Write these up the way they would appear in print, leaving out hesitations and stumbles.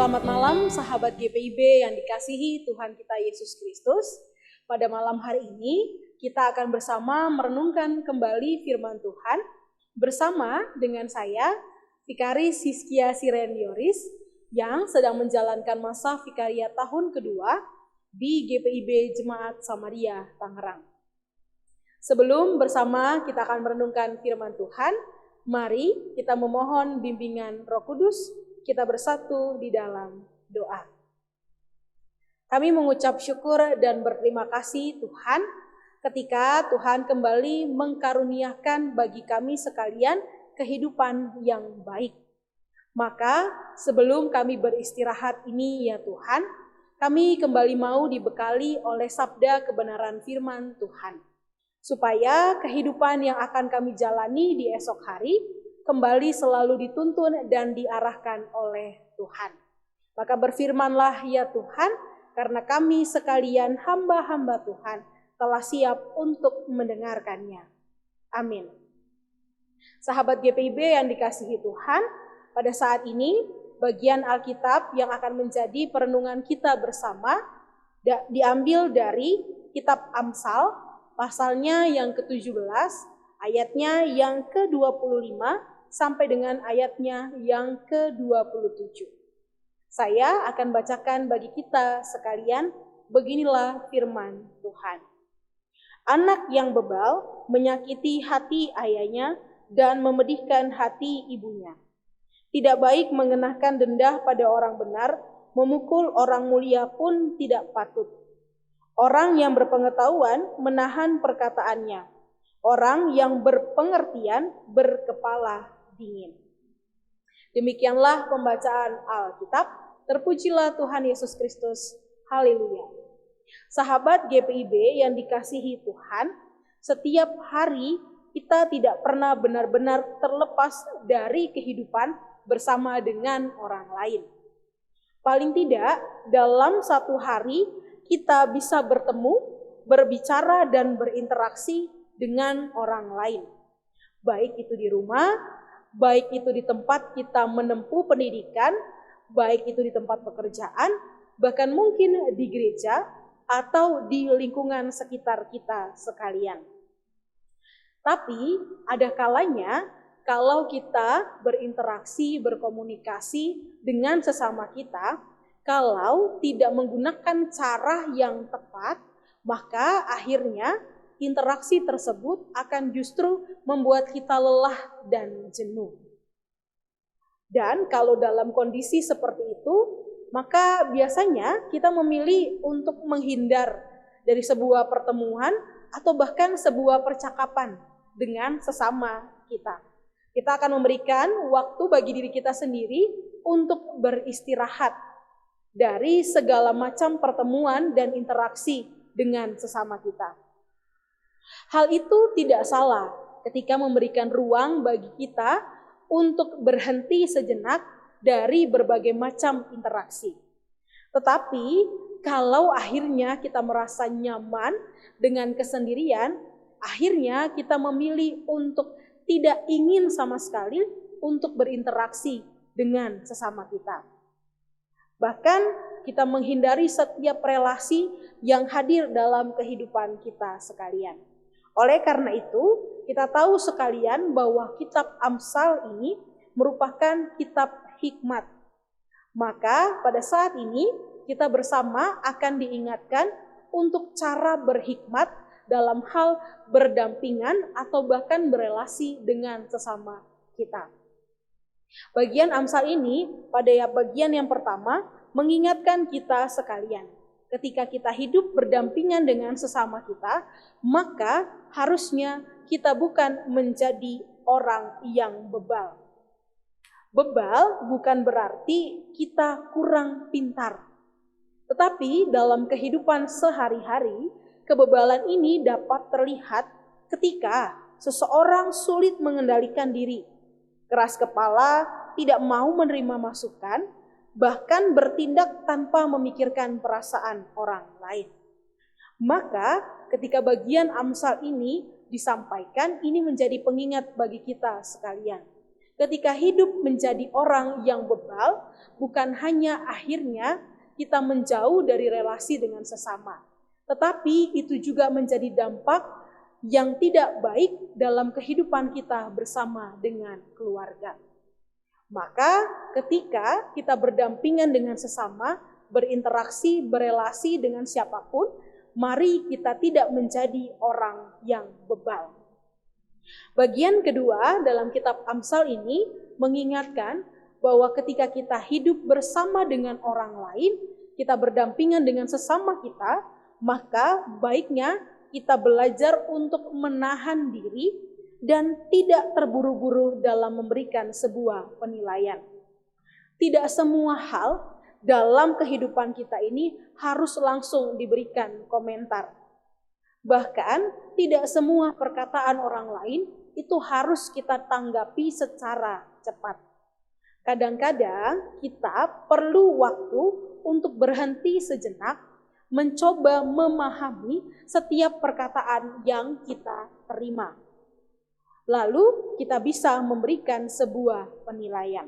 Selamat malam sahabat GPIB yang dikasihi Tuhan kita Yesus Kristus. Pada malam hari ini kita akan bersama merenungkan kembali firman Tuhan bersama dengan saya, Vikaris Hiskia Sirendioris, yang sedang menjalankan masa vikaria tahun kedua di GPIB Jemaat Samaria, Tangerang. Sebelum bersama kita akan merenungkan firman Tuhan, mari kita memohon bimbingan Roh Kudus. Kita bersatu di dalam doa. Kami mengucap syukur dan berterima kasih Tuhan ketika Tuhan kembali mengkaruniakan bagi kami sekalian kehidupan yang baik. Maka sebelum kami beristirahat ini ya Tuhan, kami kembali mau dibekali oleh sabda kebenaran firman Tuhan. Supaya kehidupan yang akan kami jalani di esok hari kembali selalu dituntun dan diarahkan oleh Tuhan. Maka berfirmanlah ya Tuhan, karena kami sekalian hamba-hamba Tuhan telah siap untuk mendengarkannya. Amin. Sahabat GPIB yang dikasihi Tuhan, pada saat ini bagian Alkitab yang akan menjadi perenungan kita bersama diambil dari kitab Amsal, pasalnya yang ke-17, ayatnya yang ke-25, sampai dengan ayatnya yang ke-27. Saya akan bacakan bagi kita sekalian, beginilah firman Tuhan. Anak yang bebal menyakiti hati ayahnya dan memedihkan hati ibunya. Tidak baik mengenakan denda pada orang benar, memukul orang mulia pun tidak patut. Orang yang berpengetahuan menahan perkataannya. Orang yang berpengertian berkepala dingin. Demikianlah pembacaan Alkitab. Terpujilah Tuhan Yesus Kristus. Haleluya. Sahabat GPIB yang dikasihi Tuhan, setiap hari kita tidak pernah benar-benar terlepas dari kehidupan bersama dengan orang lain. Paling tidak, dalam satu hari kita bisa bertemu, berbicara dan berinteraksi dengan orang lain. Baik itu di rumah, baik itu di tempat kita menempuh pendidikan, baik itu di tempat pekerjaan, bahkan mungkin di gereja atau di lingkungan sekitar kita sekalian. Tapi ada kalanya kalau kita berinteraksi, berkomunikasi dengan sesama kita, kalau tidak menggunakan cara yang tepat, maka akhirnya interaksi tersebut akan justru membuat kita lelah dan jenuh. Dan kalau dalam kondisi seperti itu, maka biasanya kita memilih untuk menghindar dari sebuah pertemuan atau bahkan sebuah percakapan dengan sesama kita. Kita akan memberikan waktu bagi diri kita sendiri untuk beristirahat dari segala macam pertemuan dan interaksi dengan sesama kita. Hal itu tidak salah ketika memberikan ruang bagi kita untuk berhenti sejenak dari berbagai macam interaksi. Tetapi kalau akhirnya kita merasa nyaman dengan kesendirian, akhirnya kita memilih untuk tidak ingin sama sekali untuk berinteraksi dengan sesama kita. Bahkan kita menghindari setiap relasi yang hadir dalam kehidupan kita sekalian. Oleh karena itu, kita tahu sekalian bahwa kitab Amsal ini merupakan kitab hikmat. Maka pada saat ini kita bersama akan diingatkan untuk cara berhikmat dalam hal berdampingan atau bahkan berelasi dengan sesama kita. Bagian Amsal ini pada bagian yang pertama mengingatkan kita sekalian. Ketika kita hidup berdampingan dengan sesama kita, maka harusnya kita bukan menjadi orang yang bebal. Bebal bukan berarti kita kurang pintar. Tetapi dalam kehidupan sehari-hari, kebebalan ini dapat terlihat ketika seseorang sulit mengendalikan diri, keras kepala, tidak mau menerima masukan, bahkan bertindak tanpa memikirkan perasaan orang lain. Maka ketika bagian Amsal ini disampaikan, ini menjadi pengingat bagi kita sekalian. ketika hidup menjadi orang yang bebal, bukan hanya akhirnya kita menjauh dari relasi dengan sesama, tetapi itu juga menjadi dampak yang tidak baik dalam kehidupan kita bersama dengan keluarga. Maka ketika kita berdampingan dengan sesama, berinteraksi, berelasi dengan siapapun, mari kita tidak menjadi orang yang bebal. Bagian kedua dalam kitab Amsal ini mengingatkan bahwa ketika kita hidup bersama dengan orang lain, kita berdampingan dengan sesama kita, maka baiknya kita belajar untuk menahan diri dan tidak terburu-buru dalam memberikan sebuah penilaian. Tidak semua hal dalam kehidupan kita ini harus langsung diberikan komentar. Bahkan tidak semua perkataan orang lain itu harus kita tanggapi secara cepat. Kadang-kadang kita perlu waktu untuk berhenti sejenak, mencoba memahami setiap perkataan yang kita terima. Lalu kita bisa memberikan sebuah penilaian.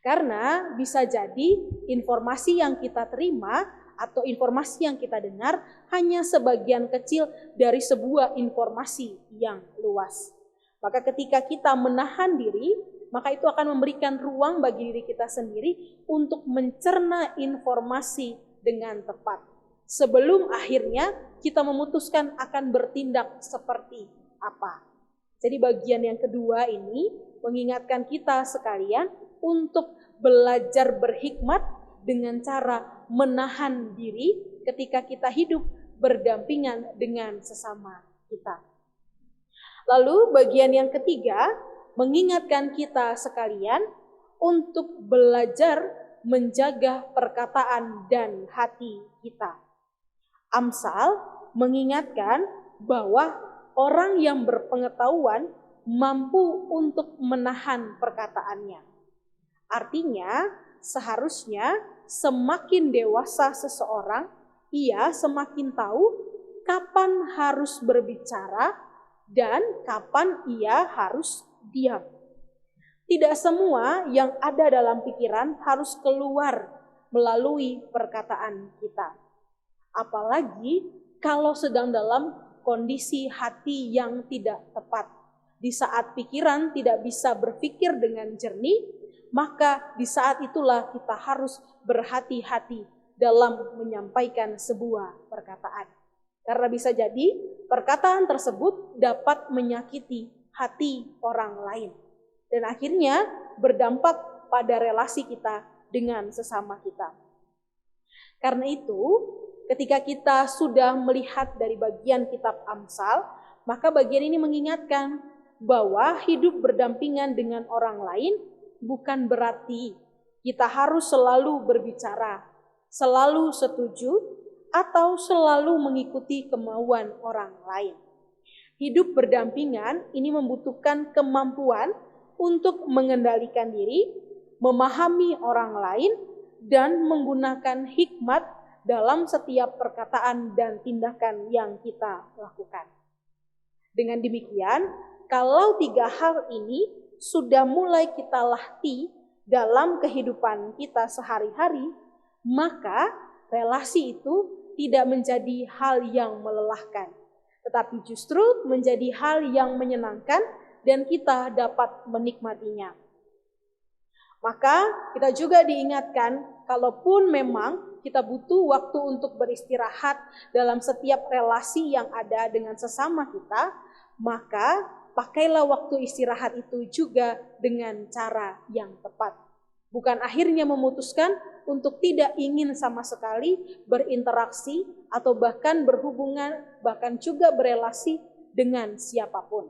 Karena bisa jadi informasi yang kita terima atau informasi yang kita dengar hanya sebagian kecil dari sebuah informasi yang luas. Maka ketika kita menahan diri, maka itu akan memberikan ruang bagi diri kita sendiri untuk mencerna informasi dengan tepat. Sebelum akhirnya kita memutuskan akan bertindak seperti apa. Jadi bagian yang kedua ini mengingatkan kita sekalian untuk belajar berhikmat dengan cara menahan diri ketika kita hidup berdampingan dengan sesama kita. Lalu bagian yang ketiga mengingatkan kita sekalian untuk belajar menjaga perkataan dan hati kita. Amsal mengingatkan bahwa orang yang berpengetahuan mampu untuk menahan perkataannya. Artinya, seharusnya semakin dewasa seseorang, ia semakin tahu kapan harus berbicara dan kapan ia harus diam. Tidak semua yang ada dalam pikiran harus keluar melalui perkataan kita. Apalagi kalau sedang dalam kondisi hati yang tidak tepat. Di saat pikiran tidak bisa berpikir dengan jernih, maka di saat itulah kita harus berhati-hati dalam menyampaikan sebuah perkataan. Karena bisa jadi perkataan tersebut dapat menyakiti hati orang lain. Dan akhirnya berdampak pada relasi kita dengan sesama kita. Karena itu, ketika kita sudah melihat dari bagian kitab Amsal, maka bagian ini mengingatkan bahwa hidup berdampingan dengan orang lain bukan berarti kita harus selalu berbicara, selalu setuju, atau selalu mengikuti kemauan orang lain. Hidup berdampingan ini membutuhkan kemampuan untuk mengendalikan diri, memahami orang lain, dan menggunakan hikmat dalam setiap perkataan dan tindakan yang kita lakukan. Dengan demikian, kalau 3 hal ini sudah mulai kita latih dalam kehidupan kita sehari-hari, maka relasi itu tidak menjadi hal yang melelahkan, tetapi justru menjadi hal yang menyenangkan dan kita dapat menikmatinya. Maka kita juga diingatkan, kalaupun memang kita butuh waktu untuk beristirahat dalam setiap relasi yang ada dengan sesama kita, maka pakailah waktu istirahat itu juga dengan cara yang tepat. Bukan akhirnya memutuskan untuk tidak ingin sama sekali berinteraksi atau bahkan berhubungan, bahkan juga berelasi dengan siapapun.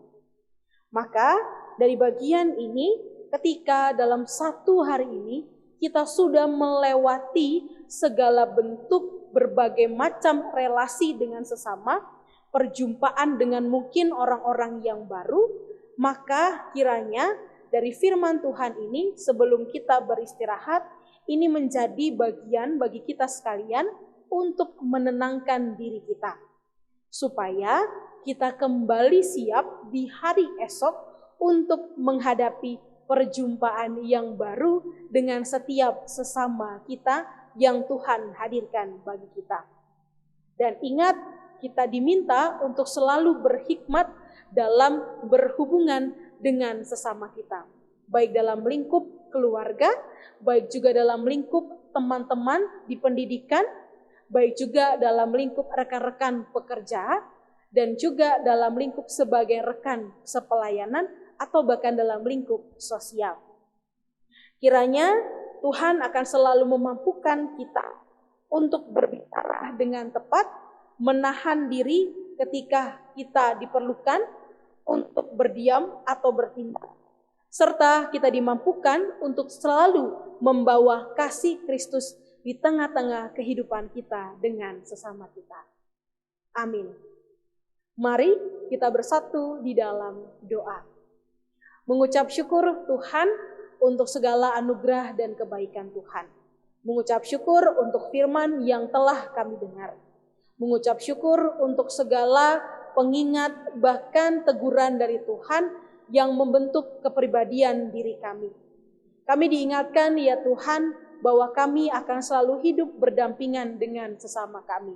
Maka dari bagian ini, ketika dalam 1 hari ini kita sudah melewati segala bentuk berbagai macam relasi dengan sesama, perjumpaan dengan mungkin orang-orang yang baru, maka kiranya dari firman Tuhan ini sebelum kita beristirahat, ini menjadi bagian bagi kita sekalian untuk menenangkan diri kita. Supaya kita kembali siap di hari esok untuk menghadapi perjumpaan yang baru dengan setiap sesama kita yang Tuhan hadirkan bagi kita. Dan ingat, kita diminta untuk selalu berhikmat dalam berhubungan dengan sesama kita, baik dalam lingkup keluarga, baik juga dalam lingkup teman-teman di pendidikan, baik juga dalam lingkup rekan-rekan pekerja, dan juga dalam lingkup sebagai rekan sepelayanan atau bahkan dalam lingkup sosial. Kiranya Tuhan akan selalu memampukan kita untuk berbicara dengan tepat, menahan diri ketika kita diperlukan untuk berdiam atau bertindak, serta kita dimampukan untuk selalu membawa kasih Kristus di tengah-tengah kehidupan kita dengan sesama kita. Amin. Mari kita bersatu di dalam doa. Mengucap syukur Tuhan untuk segala anugerah dan kebaikan Tuhan. Mengucap syukur untuk firman yang telah kami dengar. Mengucap syukur untuk segala pengingat bahkan teguran dari Tuhan yang membentuk kepribadian diri kami. Kami diingatkan ya Tuhan bahwa kami akan selalu hidup berdampingan dengan sesama kami.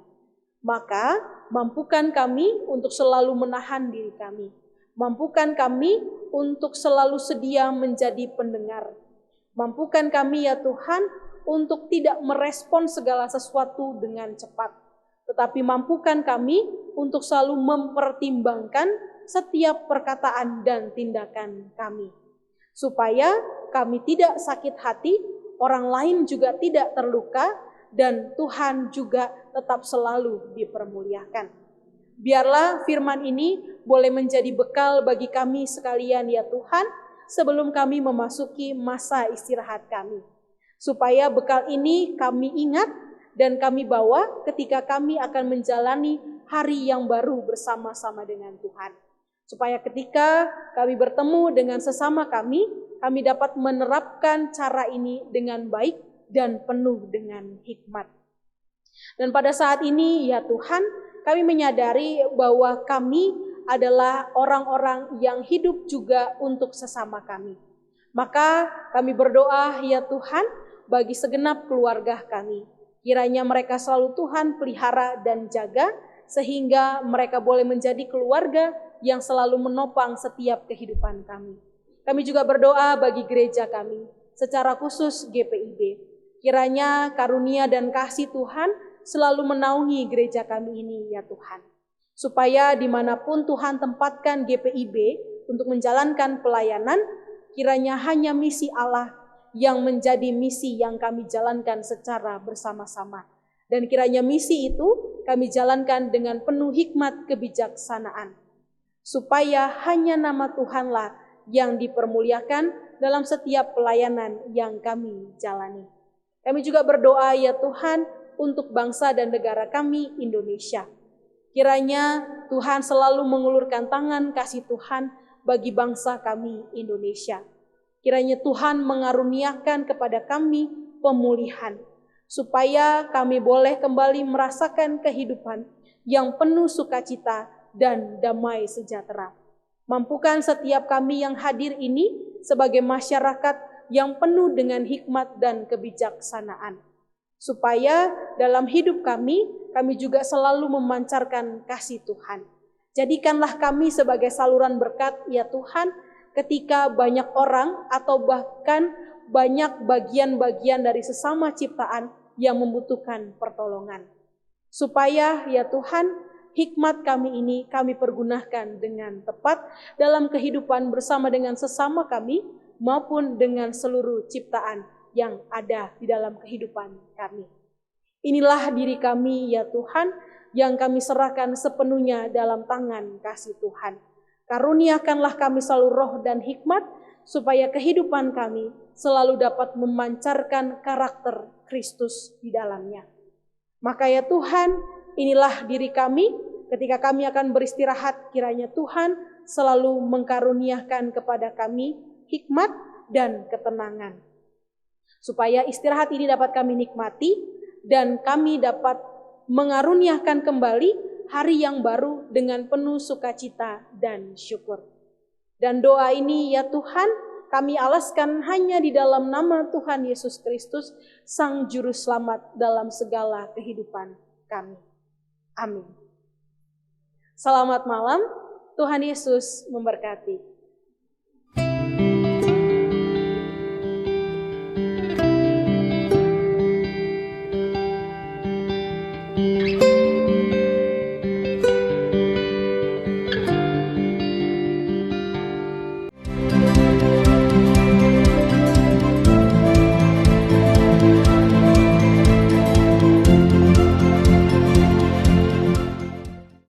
Maka mampukan kami untuk selalu menahan diri kami. Mampukan kami untuk selalu sedia menjadi pendengar. Mampukan kami ya Tuhan untuk tidak merespon segala sesuatu dengan cepat. Tetapi mampukan kami untuk selalu mempertimbangkan setiap perkataan dan tindakan kami. Supaya kami tidak sakit hati, orang lain juga tidak terluka, dan Tuhan juga tetap selalu dipermuliakan. Biarlah firman ini boleh menjadi bekal bagi kami sekalian ya Tuhan, sebelum kami memasuki masa istirahat kami. Supaya bekal ini kami ingat dan kami bawa ketika kami akan menjalani hari yang baru bersama-sama dengan Tuhan. Supaya ketika kami bertemu dengan sesama kami dapat menerapkan cara ini dengan baik dan penuh dengan hikmat. Dan pada saat ini ya Tuhan, kami menyadari bahwa kami adalah orang-orang yang hidup juga untuk sesama kami. Maka kami berdoa ya Tuhan bagi segenap keluarga kami. Kiranya mereka selalu Tuhan pelihara dan jaga, sehingga mereka boleh menjadi keluarga yang selalu menopang setiap kehidupan kami. Kami juga berdoa bagi gereja kami, secara khusus GPIB. Kiranya karunia dan kasih Tuhan selalu menaungi gereja kami ini ya Tuhan. Supaya dimanapun Tuhan tempatkan GPIB untuk menjalankan pelayanan, kiranya hanya misi Allah yang menjadi misi yang kami jalankan secara bersama-sama. Dan kiranya misi itu kami jalankan dengan penuh hikmat kebijaksanaan. Supaya hanya nama Tuhanlah yang dipermuliakan dalam setiap pelayanan yang kami jalani. Kami juga berdoa ya Tuhan untuk bangsa dan negara kami Indonesia. Kiranya Tuhan selalu mengulurkan tangan kasih Tuhan bagi bangsa kami Indonesia. Kiranya Tuhan mengaruniakan kepada kami pemulihan, supaya kami boleh kembali merasakan kehidupan yang penuh sukacita dan damai sejahtera. Mampukan setiap kami yang hadir ini sebagai masyarakat yang penuh dengan hikmat dan kebijaksanaan. Supaya dalam hidup kami juga selalu memancarkan kasih Tuhan. Jadikanlah kami sebagai saluran berkat ya Tuhan, ketika banyak orang atau bahkan banyak bagian-bagian dari sesama ciptaan yang membutuhkan pertolongan. Supaya ya Tuhan, hikmat kami ini kami pergunakan dengan tepat dalam kehidupan bersama dengan sesama kami maupun dengan seluruh ciptaan yang ada di dalam kehidupan kami. Inilah diri kami ya Tuhan, yang kami serahkan sepenuhnya dalam tangan kasih Tuhan. Karuniakanlah kami selalu roh dan hikmat, supaya kehidupan kami selalu dapat memancarkan karakter Kristus di dalamnya. Maka ya Tuhan, inilah diri kami, ketika kami akan beristirahat, kiranya Tuhan selalu mengkaruniakan kepada kami hikmat dan ketenangan. Supaya istirahat ini dapat kami nikmati dan kami dapat mengaruniakan kembali hari yang baru dengan penuh sukacita dan syukur. Dan doa ini ya Tuhan kami alaskan hanya di dalam nama Tuhan Yesus Kristus, Sang Juru Selamat dalam segala kehidupan kami. Amin. Selamat malam, Tuhan Yesus memberkati.